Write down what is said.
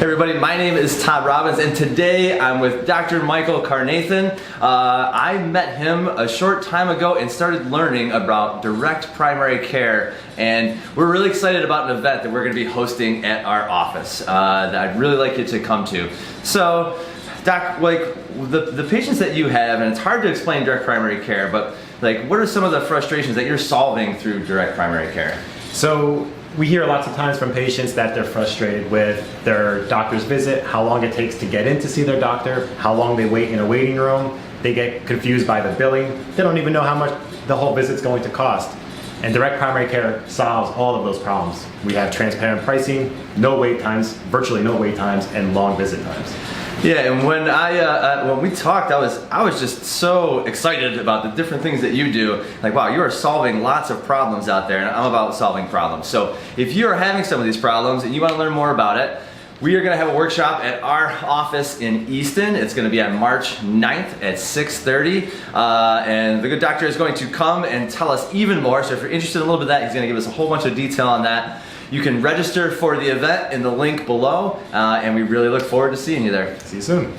Hey everybody, my name is Todd Robbins and today I'm with Dr. Michael Carnathan. I met him a short time ago and started learning about direct primary care, and we're really excited about an event that we're going to be hosting at our office that I'd really like you to come to. So, Doc, like the patients that you have, and it's hard to explain direct primary care, but like what are some of the frustrations that you're solving through direct primary care? So we hear lots of times from patients that they're frustrated with their doctor's visit, how long it takes to get in to see their doctor, how long they wait in a waiting room. They get confused by the billing. They don't even know how much the whole visit's going to cost. And direct primary care solves all of those problems. We have transparent pricing, no wait times, virtually no wait times, and long visit times. Yeah, and when we talked, I was just so excited about the different things that you do. Like, wow, you are solving lots of problems out there, and I'm about solving problems. So if you are having some of these problems and you want to learn more about it, we are going to have a workshop at our office in Easton. It's going to be on March 9th at 6:30, and the good doctor is going to come and tell us even more. So if you're interested in a little bit of that, he's going to give us a whole bunch of detail on that. You can register for the event in the link below, and we really look forward to seeing you there. See you soon.